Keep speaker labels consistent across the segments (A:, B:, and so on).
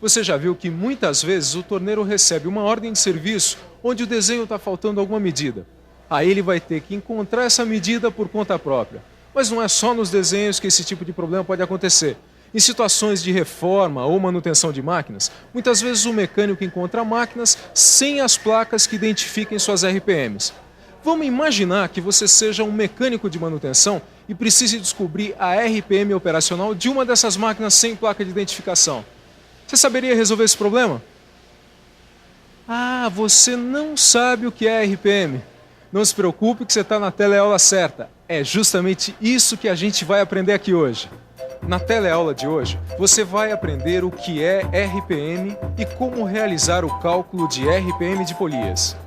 A: Você já viu que muitas vezes o torneiro recebe uma ordem de serviço onde o desenho está faltando alguma medida. Aí ele vai ter que encontrar essa medida por conta própria. Mas não é só nos desenhos que esse tipo de problema pode acontecer. Em situações de reforma ou manutenção de máquinas, muitas vezes o mecânico encontra máquinas sem as placas que identifiquem suas RPMs. Vamos imaginar que você seja um mecânico de manutenção e precise descobrir a RPM operacional de uma dessas máquinas sem placa de identificação. Você saberia resolver esse problema? Ah, você não sabe o que é RPM. Não se preocupe que você está na teleaula certa. É justamente isso que a gente vai aprender aqui hoje. Na teleaula de hoje, você vai aprender o que é RPM e como realizar o cálculo de RPM de polias.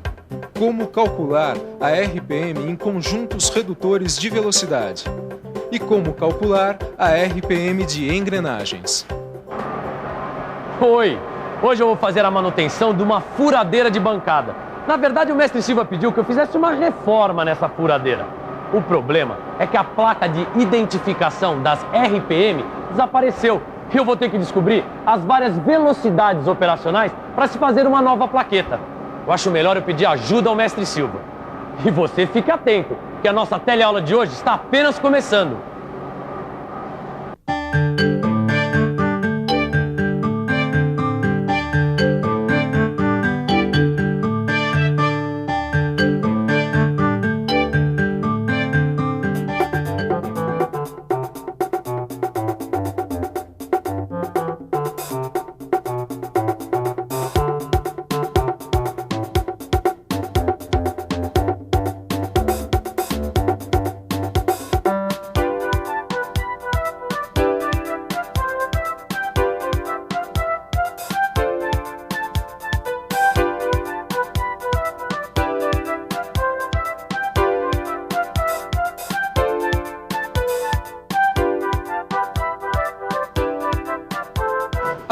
A: Como calcular a RPM em conjuntos redutores de velocidade. E como calcular a RPM de engrenagens.
B: Oi! Hoje eu vou fazer a manutenção de uma furadeira de bancada. Na verdade, o mestre Silva pediu que eu fizesse uma reforma nessa furadeira. O problema é que a placa de identificação das RPM desapareceu e eu vou ter que descobrir as várias velocidades operacionais para se fazer uma nova plaqueta. Eu acho melhor eu pedir ajuda ao mestre Silva. E você fique atento, que a nossa teleaula de hoje está apenas começando.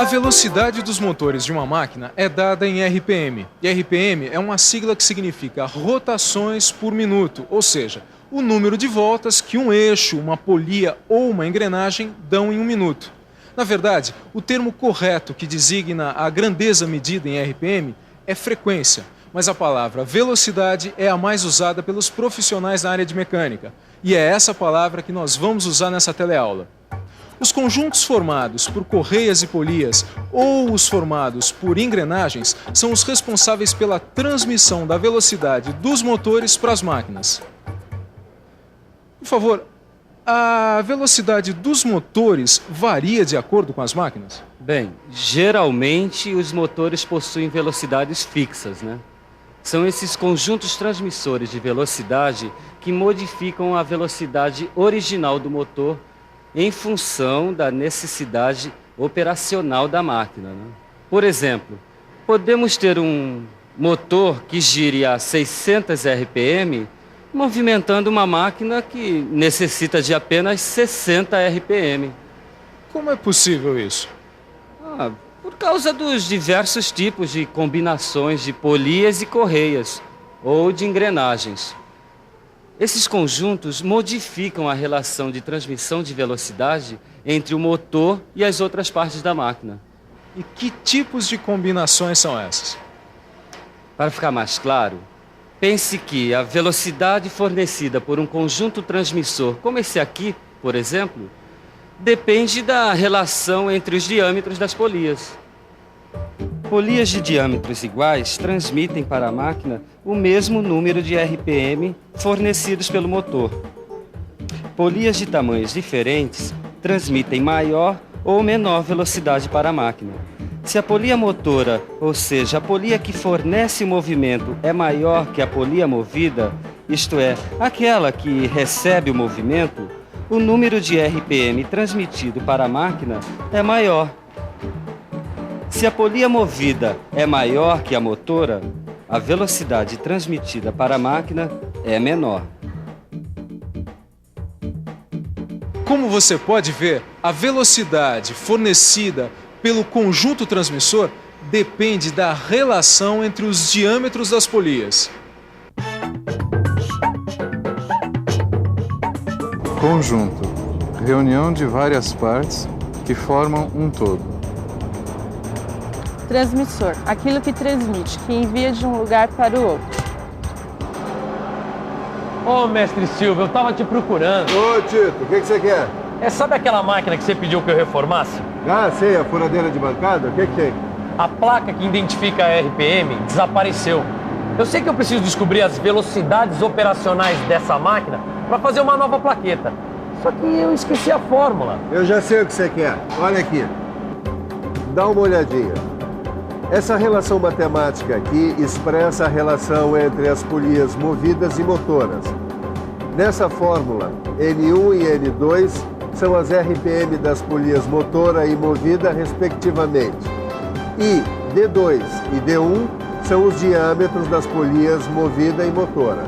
A: A velocidade dos motores de uma máquina é dada em RPM. E RPM é uma sigla que significa rotações por minuto, ou seja, o número de voltas que um eixo, uma polia ou uma engrenagem dão em um minuto. Na verdade, o termo correto que designa a grandeza medida em RPM é frequência, mas a palavra velocidade é a mais usada pelos profissionais da área de mecânica. E é essa palavra que nós vamos usar nessa teleaula. Os conjuntos formados por correias e polias ou os formados por engrenagens são os responsáveis pela transmissão da velocidade dos motores para as máquinas. Por favor, a velocidade dos motores varia de acordo com as máquinas?
C: Bem, geralmente os motores possuem velocidades fixas, né? São esses conjuntos transmissores de velocidade que modificam a velocidade original do motor em função da necessidade operacional da máquina, né? Por exemplo, podemos ter um motor que gire a 600 RPM movimentando uma máquina que necessita de apenas 60 RPM.
A: Como é possível isso?
C: Por causa dos diversos tipos de combinações de polias e correias ou de engrenagens. Esses conjuntos modificam a relação de transmissão de velocidade entre o motor e as outras partes da máquina.
A: E que tipos de combinações são essas?
C: Para ficar mais claro, pense que a velocidade fornecida por um conjunto transmissor, como esse aqui, por exemplo, depende da relação entre os diâmetros das polias. Polias de diâmetros iguais transmitem para a máquina o mesmo número de RPM fornecidos pelo motor. Polias de tamanhos diferentes transmitem maior ou menor velocidade para a máquina. Se a polia motora, ou seja, a polia que fornece o movimento, é maior que a polia movida, isto é, aquela que recebe o movimento, o número de RPM transmitido para a máquina é maior. Se a polia movida é maior que a motora, a velocidade transmitida para a máquina é menor.
A: Como você pode ver, a velocidade fornecida pelo conjunto transmissor depende da relação entre os diâmetros das polias.
D: Conjunto. Reunião de várias partes que formam um todo. Transmissor, aquilo que transmite, que envia de um lugar para o outro.
B: Ô, mestre Silva, eu tava te procurando.
E: Ô, Tito, o que você quer?
B: Sabe aquela máquina que você pediu que eu reformasse?
E: Ah, sei, a furadeira de bancada? O que tem?
B: A placa que identifica a RPM desapareceu. Eu sei que eu preciso descobrir as velocidades operacionais dessa máquina para fazer uma nova plaqueta. Só que eu esqueci a fórmula.
E: Eu já sei o que você quer. Olha aqui. Dá uma olhadinha. Essa relação matemática aqui expressa a relação entre as polias movidas e motoras. Nessa fórmula, N1 e N2 são as RPM das polias motora e movida, respectivamente. E D2 e D1 são os diâmetros das polias movida e motora.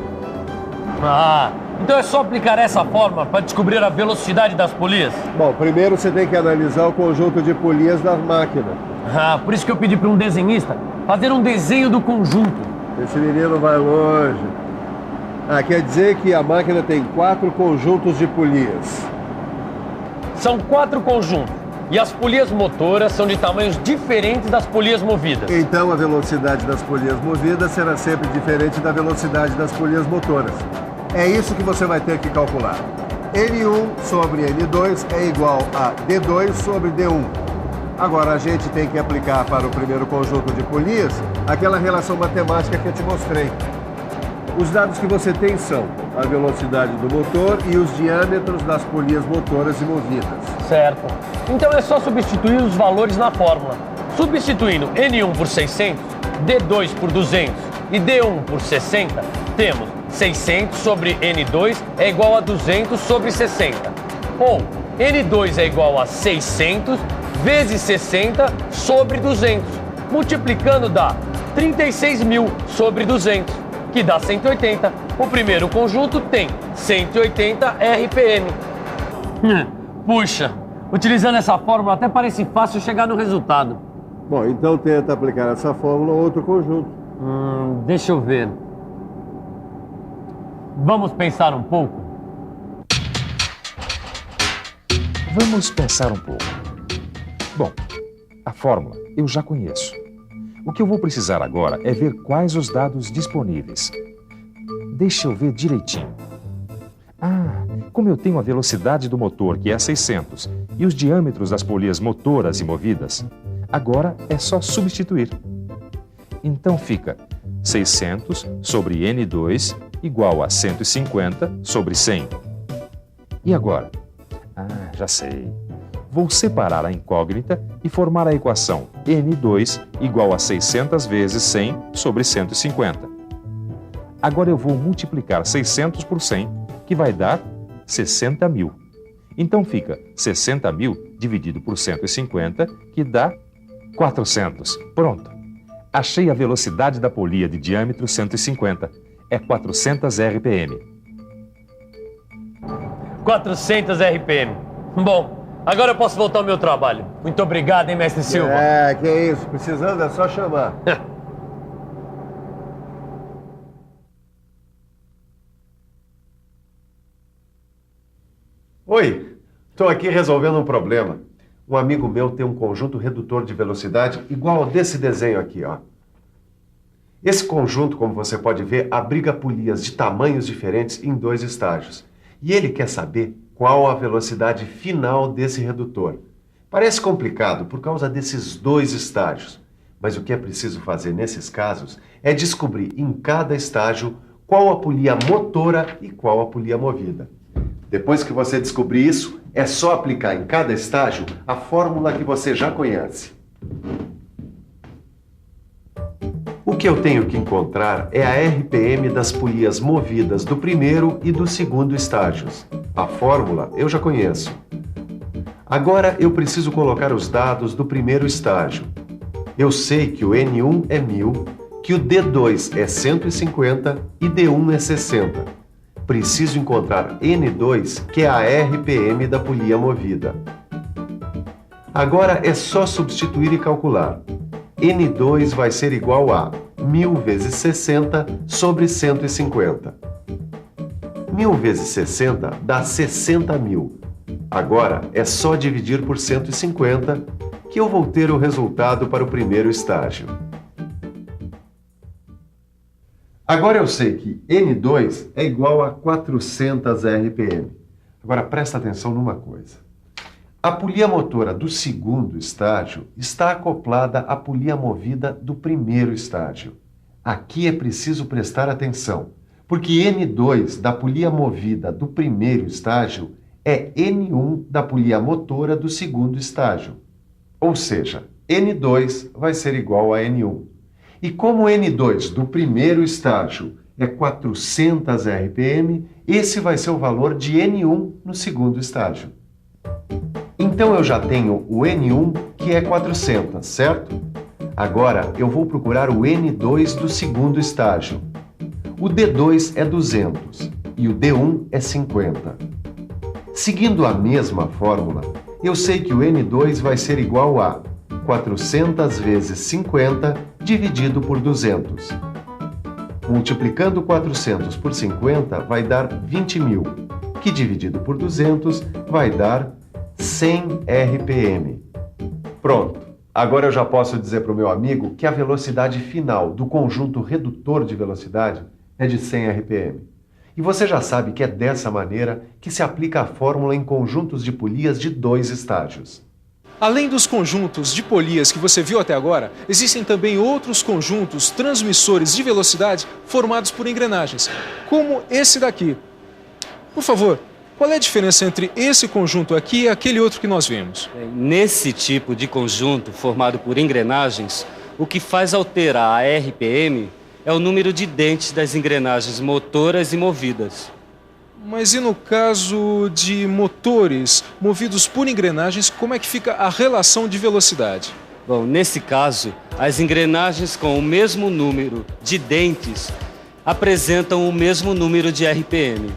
B: Ah, então é só aplicar essa fórmula para descobrir a velocidade das polias?
E: Bom, primeiro você tem que analisar o conjunto de polias da máquina.
B: Ah, por isso que eu pedi para um desenhista fazer um desenho do conjunto.
E: Esse menino vai longe. Ah, quer dizer que a máquina tem 4 conjuntos de polias.
B: São 4 conjuntos. E as polias motoras são de tamanhos diferentes das polias movidas.
E: Então a velocidade das polias movidas será sempre diferente da velocidade das polias motoras. É isso que você vai ter que calcular. N1 sobre N2 é igual a D2 sobre D1. Agora a gente tem que aplicar para o primeiro conjunto de polias aquela relação matemática que eu te mostrei. Os dados que você tem são a velocidade do motor e os diâmetros das polias motoras e movidas.
B: Certo. Então é só substituir os valores na fórmula. Substituindo N1 por 600, D2 por 200 e D1 por 60, temos 600 sobre N2 é igual a 200 sobre 60. Ou N2 é igual a 600 vezes 60 sobre 200. Multiplicando dá 36.000 sobre 200, que dá 180. O primeiro conjunto tem 180 RPM. Puxa, utilizando essa fórmula até parece fácil chegar no resultado.
E: Bom, então tenta aplicar essa fórmula a outro conjunto.
B: Deixa eu ver. Vamos pensar um pouco?
F: Vamos pensar um pouco. Bom, a fórmula eu já conheço. O que eu vou precisar agora é ver quais os dados disponíveis. Deixa eu ver direitinho. Ah, como eu tenho a velocidade do motor, que é 600, e os diâmetros das polias motoras e movidas, agora é só substituir. Então fica 600 sobre N2 igual a 150 sobre 100. E agora? Ah, já sei. Vou separar a incógnita e formar a equação N2 igual a 600 vezes 100 sobre 150. Agora eu vou multiplicar 600 por 100, que vai dar 60.000. Então fica 60.000 dividido por 150, que dá 400. Pronto. Achei a velocidade da polia de diâmetro 150. É 400 RPM.
B: 400 RPM. Bom, agora eu posso voltar ao meu trabalho. Muito obrigado, hein, mestre Silva?
E: É, que isso. Precisando é só chamar.
G: Oi, estou aqui resolvendo um problema. Um amigo meu tem um conjunto redutor de velocidade igual ao desse desenho aqui, ó. Esse conjunto, como você pode ver, abriga polias de tamanhos diferentes em 2 estágios. E ele quer saber qual a velocidade final desse redutor. Parece complicado por causa desses 2 estágios, mas o que é preciso fazer nesses casos é descobrir em cada estágio qual a polia motora e qual a polia movida. Depois que você descobrir isso, é só aplicar em cada estágio a fórmula que você já conhece. O que eu tenho que encontrar é a RPM das polias movidas do primeiro e do segundo estágios. A fórmula eu já conheço. Agora eu preciso colocar os dados do primeiro estágio. Eu sei que o N1 é 1000, que o D2 é 150 e D1 é 60. Preciso encontrar N2, que é a RPM da polia movida. Agora é só substituir e calcular. N2 vai ser igual a 1000 vezes 60 sobre 150. 1000 vezes 60 dá 60.000. Agora é só dividir por 150, que eu vou ter o resultado para o primeiro estágio. Agora eu sei que N2 é igual a 400 RPM. Agora presta atenção numa coisa. A polia motora do segundo estágio está acoplada à polia movida do primeiro estágio. Aqui é preciso prestar atenção, porque N2 da polia movida do primeiro estágio é N1 da polia motora do segundo estágio. Ou seja, N2 vai ser igual a N1. E como N2 do primeiro estágio é 400 RPM, esse vai ser o valor de N1 no segundo estágio. Então eu já tenho o N1, que é 400, certo? Agora eu vou procurar o N2 do segundo estágio. O D2 é 200 e o D1 é 50. Seguindo a mesma fórmula, eu sei que o N2 vai ser igual a 400 vezes 50 dividido por 200. Multiplicando 400 por 50 vai dar 20.000, que dividido por 200 vai dar 100 RPM. Pronto, agora eu já posso dizer para o meu amigo que a velocidade final do conjunto redutor de velocidade é de 100 RPM. E você já sabe que é dessa maneira que se aplica a fórmula em conjuntos de polias de 2 estágios.
A: Além dos conjuntos de polias que você viu até agora, existem também outros conjuntos transmissores de velocidade formados por engrenagens, como esse daqui. Por favor, qual é a diferença entre esse conjunto aqui e aquele outro que nós vimos?
C: Nesse tipo de conjunto formado por engrenagens, o que faz alterar a RPM é o número de dentes das engrenagens motoras e movidas.
A: Mas e no caso de motores movidos por engrenagens, como é que fica a relação de velocidade?
C: Bom, nesse caso, as engrenagens com o mesmo número de dentes apresentam o mesmo número de RPM.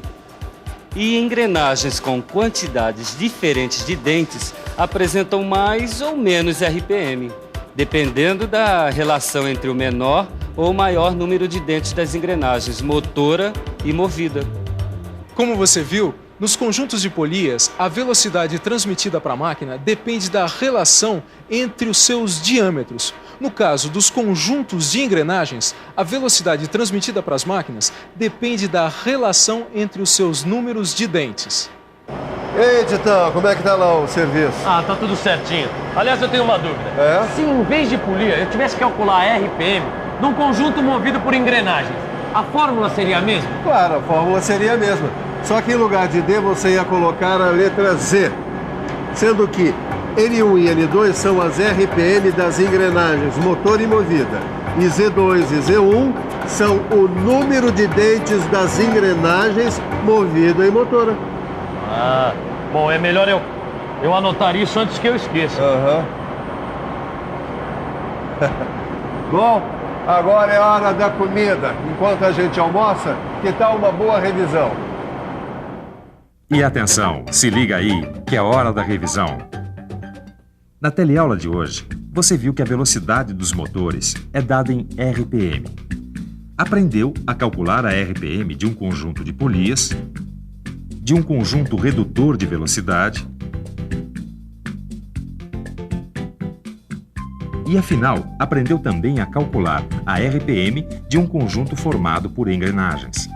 C: E engrenagens com quantidades diferentes de dentes apresentam mais ou menos RPM, dependendo da relação entre o menor ou maior número de dentes das engrenagens motora e movida.
A: Como você viu, nos conjuntos de polias, a velocidade transmitida para a máquina depende da relação entre os seus diâmetros. No caso dos conjuntos de engrenagens, a velocidade transmitida para as máquinas depende da relação entre os seus números de dentes.
E: Ei, Titão, como é que tá lá o serviço?
B: Ah, tá tudo certinho. Aliás, eu tenho uma dúvida.
E: É?
B: Se em vez de polia eu tivesse que calcular a RPM num conjunto movido por engrenagens, a fórmula seria a mesma?
E: Claro, a fórmula seria a mesma. Só que em lugar de D você ia colocar a letra Z, sendo que N1 e N2 são as RPM das engrenagens motor e movida. E Z2 e Z1 são o número de dentes das engrenagens movida e motora.
B: Ah, bom, é melhor eu anotar isso antes que eu esqueça.
E: Bom, agora é hora da comida. Enquanto a gente almoça, que tal uma boa revisão?
F: E atenção, se liga aí, que é hora da revisão. Na teleaula de hoje, você viu que a velocidade dos motores é dada em RPM. Aprendeu a calcular a RPM de um conjunto de polias, de um conjunto redutor de velocidade e, afinal, aprendeu também a calcular a RPM de um conjunto formado por engrenagens.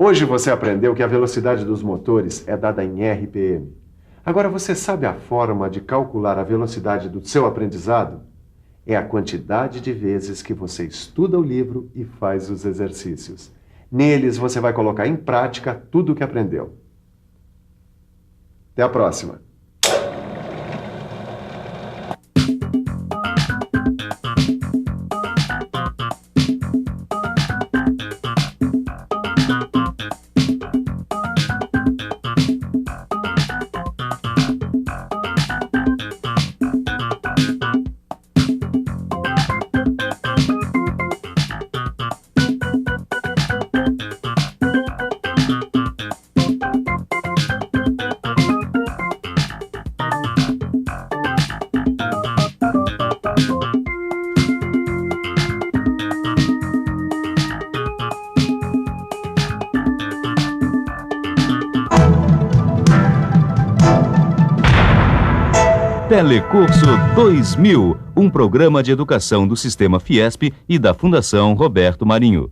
G: Hoje você aprendeu que a velocidade dos motores é dada em RPM. Agora você sabe a forma de calcular a velocidade do seu aprendizado? É a quantidade de vezes que você estuda o livro e faz os exercícios. Neles você vai colocar em prática tudo o que aprendeu. Até a próxima!
H: Telecurso 2000, um programa de educação do Sistema Fiesp e da Fundação Roberto Marinho.